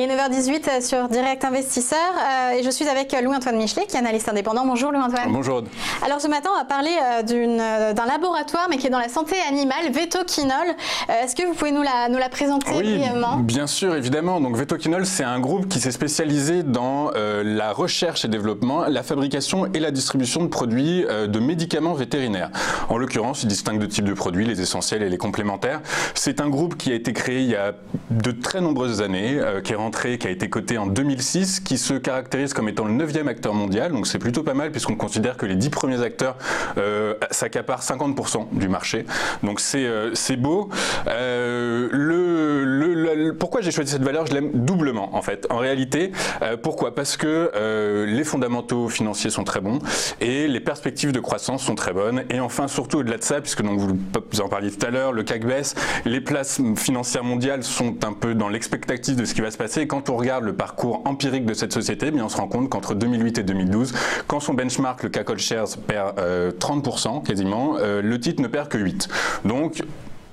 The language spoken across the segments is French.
est 9h18 sur Direct Investisseur et je suis avec Louis-Antoine Michelet qui est analyste indépendant. Bonjour Louis-Antoine. Bonjour. Alors ce matin on va parler d'un laboratoire mais qui est dans la santé animale, Vetoquinol. Est-ce que vous pouvez nous la présenter brièvement? Bien sûr, évidemment. Donc Vetoquinol, c'est un groupe qui s'est spécialisé dans la recherche et développement, la fabrication et la distribution de produits de médicaments vétérinaires. En l'occurrence, il distingue deux types de produits, les essentiels et les complémentaires. C'est un groupe qui a été créé il y a de très nombreuses années, qui a été coté en 2006, qui se caractérise comme étant le 9e acteur mondial. Donc c'est plutôt pas mal puisqu'on considère que les 10 premiers acteurs s'accaparent 50% du marché. Donc c'est beau. Pourquoi j'ai choisi cette valeur? Je l'aime doublement en fait. En réalité, pourquoi? Parce que les fondamentaux financiers sont très bons et les perspectives de croissance sont très bonnes. Et enfin, surtout au-delà de ça, puisque donc vous en parliez tout à l'heure, le CAC baisse, les places financières mondiales sont un peu dans l'expectative de ce qui va se passer. Et quand on regarde le parcours empirique de cette société, eh bien on se rend compte qu'entre 2008 et 2012, quand son benchmark, le CAC All Shares, perd 30% quasiment, le titre ne perd que 8%. Donc,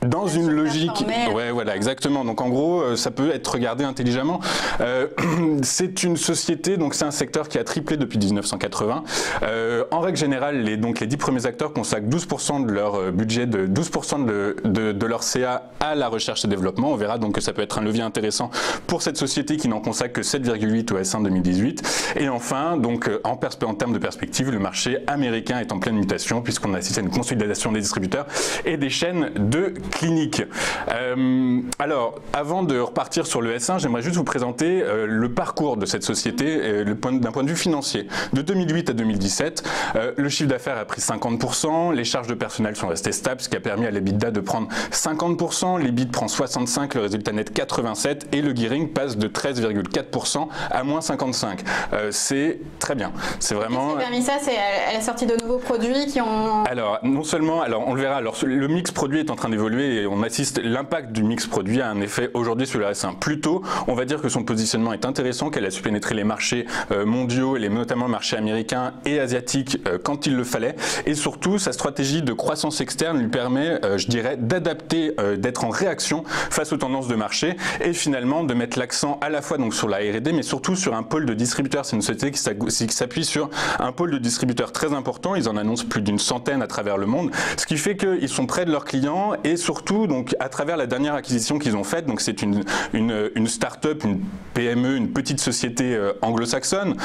dans une logique, ouais, voilà, exactement. Donc en gros, ça peut être regardé intelligemment. C'est une société, donc c'est un secteur qui a triplé depuis 1980. En règle générale, les 10 premiers acteurs consacrent 12% de leur budget, 12% de leur CA à la recherche et développement. On verra donc que ça peut être un levier intéressant pour cette société qui n'en consacre que 7,8 au S1 2018. Et enfin, donc en termes de perspective, le marché américain est en pleine mutation puisqu'on assiste à une consolidation des distributeurs et des chaînes de clinique. Alors, avant de repartir sur le S1, j'aimerais juste vous présenter le parcours de cette société d'un point de vue financier. De 2008 à 2017, le chiffre d'affaires a pris 50%, les charges de personnel sont restées stables, ce qui a permis à l'EBITDA de prendre 50%, l'EBIT prend 65%, le résultat net 87% et le gearing passe de 13,4% à moins 55%. C'est très bien. C'est vraiment... Qu'est-ce qui a permis ça? Elle a sorti de nouveaux produits qui ont... Alors, non seulement, on le verra, le mix produit est en train d'évoluer et on assiste, l'impact du mix produit a un effet aujourd'hui sur le S1. Plutôt, on va dire que son positionnement est intéressant, qu'elle a su pénétrer les marchés mondiaux, et notamment le marché américain et asiatique quand il le fallait. Et surtout, sa stratégie de croissance externe lui permet, je dirais, d'adapter, d'être en réaction face aux tendances de marché et finalement de mettre l'accent à la fois donc sur la R&D, mais surtout sur un pôle de distributeurs. C'est une société qui s'appuie sur un pôle de distributeurs très important. Ils en annoncent plus d'une centaine à travers le monde, ce qui fait qu'ils sont près de leurs clients et surtout donc à travers la dernière acquisition qu'ils ont faite. Donc c'est une start-up, une PME, une petite société anglo-saxonne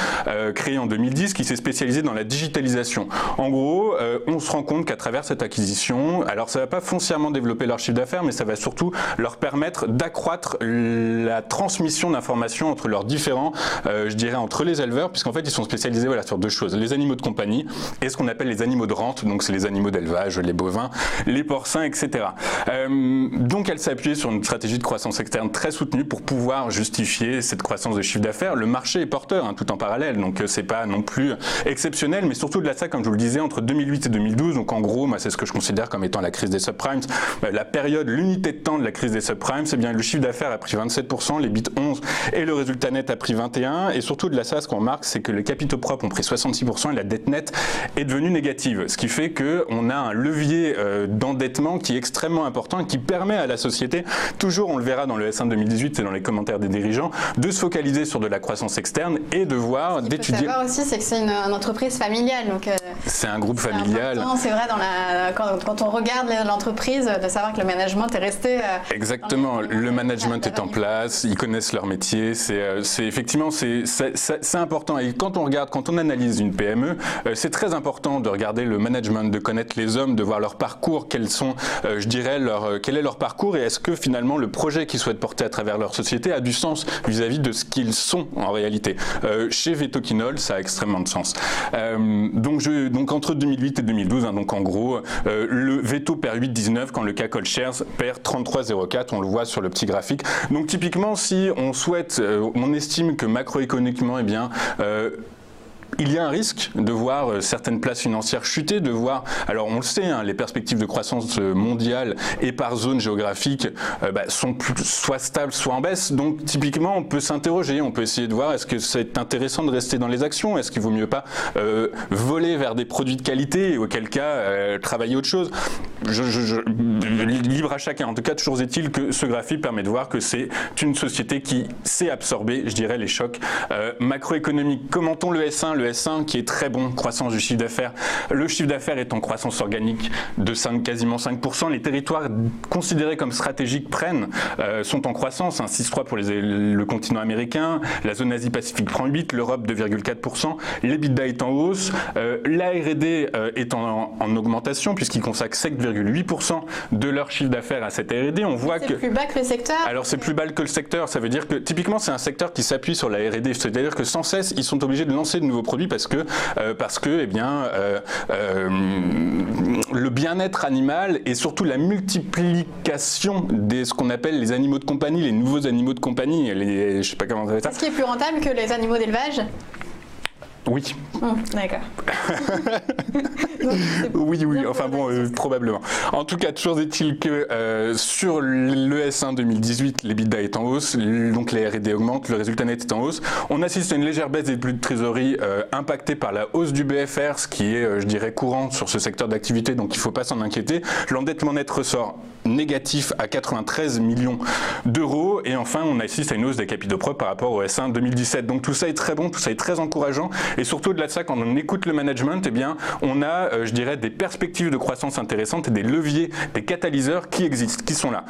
créée en 2010 qui s'est spécialisée dans la digitalisation. En gros, on se rend compte qu'à travers cette acquisition, alors ça ne va pas foncièrement développer leur chiffre d'affaires, mais ça va surtout leur permettre d'accroître la transmission d'informations entre leurs différents, je dirais entre les éleveurs, puisqu'en fait ils sont spécialisés sur deux choses, les animaux de compagnie et ce qu'on appelle les animaux de rente, donc c'est les animaux d'élevage, les bovins, les porcins, etc. Donc elle s'est appuyée sur une stratégie de croissance externe très soutenue pour pouvoir justifier cette croissance de chiffre d'affaires. Le marché est porteur tout en parallèle, donc c'est pas non plus exceptionnel, mais surtout de là ça, comme je vous le disais, entre 2008 et 2012, donc en gros, moi c'est ce que je considère comme étant la crise des subprimes, la période, l'unité de temps de la crise des subprimes, c'est bien le chiffre d'affaires a pris 27%, l'EBIT 11% et le résultat net a pris 21%, et surtout de là ça, ce qu'on remarque, c'est que les capitaux propres ont pris 66% et la dette nette est devenue négative, ce qui fait qu'on a un levier d'endettement qui est extrêmement important et qui permet à la société, toujours on le verra dans le S1 2018 et dans les commentaires des dirigeants, de se focaliser sur de la croissance externe et de voir, d'étudier. Ce qu'il faut savoir aussi, c'est que c'est une entreprise familiale. C'est un groupe familial. C'est vrai, quand on regarde l'entreprise, de savoir que le management est resté... Exactement, le management est en place, ils connaissent leur métier, effectivement, c'est important. Et quand on analyse une PME, c'est très important de regarder le management, de connaître les hommes, de voir leur parcours, quels sont, je dirais, quel est leur parcours et est-ce que finalement le projet qu'ils souhaitent porter à travers leur société a du sens vis-à-vis de ce qu'ils sont en réalité. Chez Vetoquinol, ça a extrêmement de sens. Donc entre 2008 et 2012, donc en gros, le Veto perd 8,19 quand le CAC All Shares perd 33,04, on le voit sur le petit graphique. Donc typiquement, si on souhaite, on estime que macroéconomiquement, eh bien, il y a un risque de voir certaines places financières chuter, de voir, alors on le sait, les perspectives de croissance mondiale et par zone géographique sont soit stables, soit en baisse. Donc typiquement, on peut s'interroger, on peut essayer de voir est-ce que c'est intéressant de rester dans les actions, est-ce qu'il vaut mieux pas voler vers des produits de qualité et auquel cas travailler autre chose. libre à chacun. En tout cas, toujours est-il que ce graphique permet de voir que c'est une société qui sait absorber, je dirais, les chocs macroéconomiques. Commentons le S1. Le S1 qui est très bon, croissance du chiffre d'affaires. Le chiffre d'affaires est en croissance organique de quasiment 5%. Les territoires considérés comme stratégiques sont en croissance. 6,3 pour le continent américain. La zone Asie-Pacifique prend 8. L'Europe 2,4%. L'EBITDA est en hausse. La R&D est en augmentation puisqu'ils consacrent 7,8% de leur chiffre d'affaires à cette R&D. On voit que c'est plus bas que le secteur. Alors c'est plus bas que le secteur. Ça veut dire que typiquement c'est un secteur qui s'appuie sur la R&D. C'est-à-dire que sans cesse ils sont obligés de lancer de nouveaux produits parce que eh bien le bien-être animal et surtout la multiplication des ce qu'on appelle les animaux de compagnie, les nouveaux animaux de compagnie. Je sais pas comment ça va être. Est-ce qui est plus rentable que les animaux d'élevage? Oui. D'accord. Oui, enfin bon, probablement. En tout cas, toujours est-il que sur le S1 2018, l'EBITDA est en hausse, donc les R&D augmentent, le résultat net est en hausse. On assiste à une légère baisse des flux de trésorerie impactée par la hausse du BFR, ce qui est, je dirais, courant sur ce secteur d'activité, donc il ne faut pas s'en inquiéter. L'endettement net ressort négatif à 93 millions d'euros. Et enfin, on assiste à une hausse des capitaux propres par rapport au S1 2017. Donc tout ça est très bon, tout ça est très encourageant. Et surtout, au-delà de ça, quand on écoute le management, eh bien, on a, je dirais, des perspectives de croissance intéressantes et des leviers, des catalyseurs qui existent, qui sont là.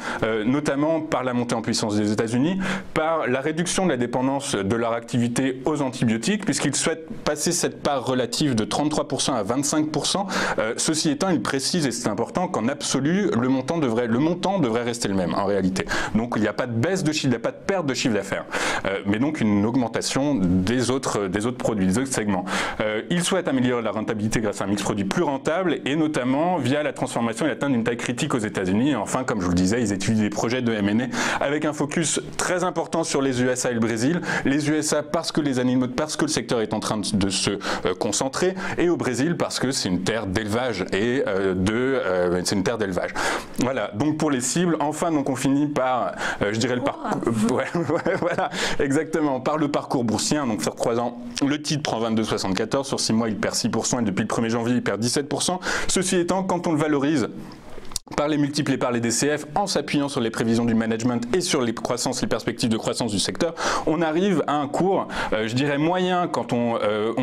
Notamment par la montée en puissance des États-Unis, par la réduction de la dépendance de leur activité aux antibiotiques, puisqu'ils souhaitent passer cette part relative de 33% à 25%. Ceci étant, ils précisent, et c'est important, qu'en absolu, le montant devrait rester le même en réalité. Donc il n'y a pas de baisse de chiffre, il n'y a pas de perte de chiffre d'affaires, mais donc une augmentation des autres produits, des autres segments. Ils souhaitent améliorer la rentabilité grâce à un mix produit plus rentable et notamment via la transformation et l'atteinte d'une taille critique aux États-Unis. Et enfin, comme je vous le disais, ils étudient des projets de M&A avec un focus très important sur les USA et le Brésil. Les USA parce que le secteur est en train de se concentrer, et au Brésil parce que c'est une terre d'élevage c'est une terre d'élevage. Voilà. Donc pour les cibles, enfin, donc on finit par, je dirais le parcours. Voilà, exactement, par le parcours boursier. Donc sur 3 ans, le titre prend 22,74, sur 6 mois, il perd 6% et depuis le 1er janvier, il perd 17%. Ceci étant, quand on le valorise par les multiples et par les DCF, en s'appuyant sur les prévisions du management et sur les perspectives de croissance du secteur, on arrive à un cours, je dirais moyen, quand on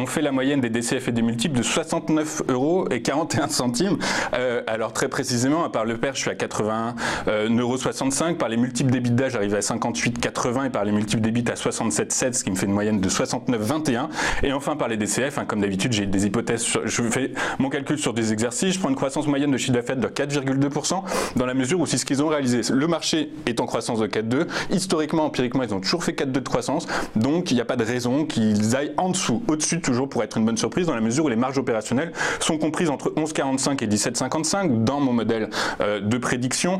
fait la moyenne des DCF et des multiples, de 69,41 €. Alors très précisément, à part le PER, je suis à 81,65 €. Par les multiples d'EBITDA, j'arrive à 58,80 et par les multiples d'EBIT à 67,7, ce qui me fait une moyenne de 69,21. Et enfin par les DCF, comme d'habitude, j'ai des hypothèses, je fais mon calcul sur des exercices, je prends une croissance moyenne de chiffre d'affaires de 4,2%. Dans la mesure où c'est ce qu'ils ont réalisé. Le marché est en croissance de 4,2. Historiquement, empiriquement, ils ont toujours fait 4,2 de croissance. Donc, il n'y a pas de raison qu'ils aillent en dessous. Au-dessus, toujours pour être une bonne surprise, dans la mesure où les marges opérationnelles sont comprises entre 11,45 et 17,55 dans mon modèle de prédiction,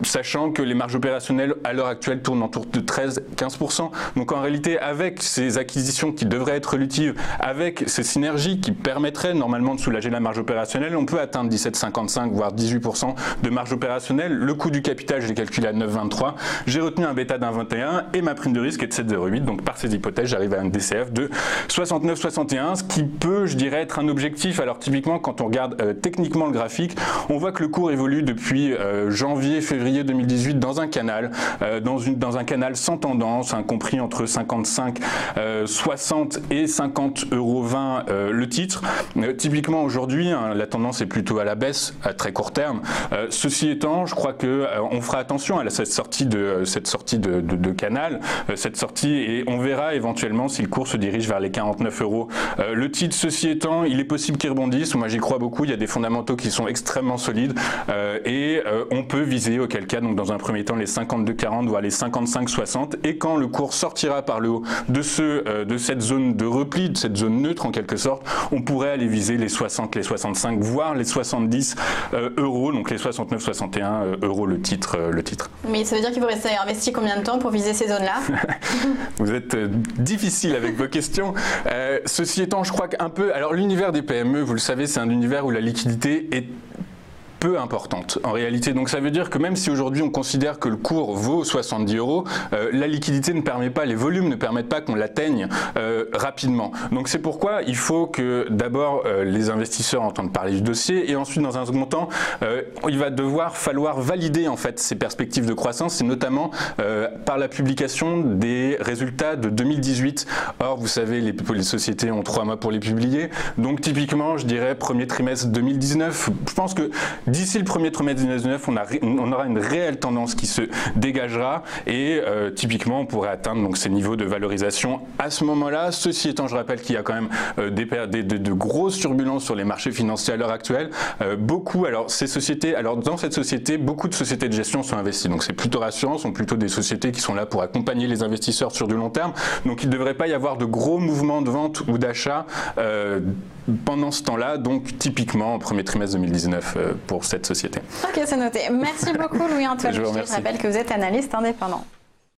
sachant que les marges opérationnelles à l'heure actuelle tournent autour de 13-15%. Donc, en réalité, avec ces acquisitions qui devraient être relutives, avec ces synergies qui permettraient normalement de soulager la marge opérationnelle, on peut atteindre 17,55 voire 18% de marge opérationnelle. Le coût du capital, je l'ai calculé à 9,23. J'ai retenu un bêta d'1,21 et ma prime de risque est de 7,08. Donc par ces hypothèses, j'arrive à un DCF de 69,61, ce qui peut, je dirais, être un objectif. Alors typiquement, quand on regarde techniquement le graphique, on voit que le cours évolue depuis janvier-février 2018 dans un canal, dans un canal sans tendance, compris entre 55,60 et 50,20 € le titre. Typiquement aujourd'hui, la tendance est plutôt à la baisse à très court terme. Ceci étant, je crois que on fera attention à cette sortie de canal, et on verra éventuellement si le cours se dirige vers les 49 €. Le titre, ceci étant, il est possible qu'il rebondisse. Moi, j'y crois beaucoup. Il y a des fondamentaux qui sont extrêmement solides et on peut viser, auquel cas, donc dans un premier temps, les 52,40 voire les 55,60. Et quand le cours sortira par le haut de cette zone de repli, de cette zone neutre en quelque sorte, on pourrait aller viser les 60, les 65, voire les 70 €, donc les 69-61 € le titre. Mais ça veut dire qu'il faut rester investi combien de temps pour viser ces zones-là? Vous êtes difficile avec vos questions. Ceci étant, je crois qu'un peu... Alors l'univers des PME, vous le savez, c'est un univers où la liquidité est peu importante en réalité. Donc ça veut dire que même si aujourd'hui on considère que le cours vaut 70 €, la liquidité ne permet pas, les volumes ne permettent pas qu'on l'atteigne rapidement. Donc c'est pourquoi il faut que d'abord les investisseurs entendent parler du dossier et ensuite dans un second temps il va falloir valider en fait ces perspectives de croissance et notamment par la publication des résultats de 2018. Or vous savez les sociétés ont 3 mois pour les publier, donc typiquement je dirais premier trimestre 2019. Je pense que d'ici le premier trimestre 2019 on aura une réelle tendance qui se dégagera et typiquement on pourrait atteindre donc ces niveaux de valorisation à ce moment-là. Ceci étant, je rappelle qu'il y a quand même de grosses turbulences sur les marchés financiers à l'heure actuelle. Dans cette société, beaucoup de sociétés de gestion sont investies, donc c'est plutôt rassurant, ce sont plutôt des sociétés qui sont là pour accompagner les investisseurs sur du long terme, donc il ne devrait pas y avoir de gros mouvements de vente ou d'achat pendant ce temps-là, donc typiquement au premier trimestre 2019 pour cette société. Ok, c'est noté. Merci beaucoup Louis-Antoine. Je rappelle que vous êtes analyste indépendant.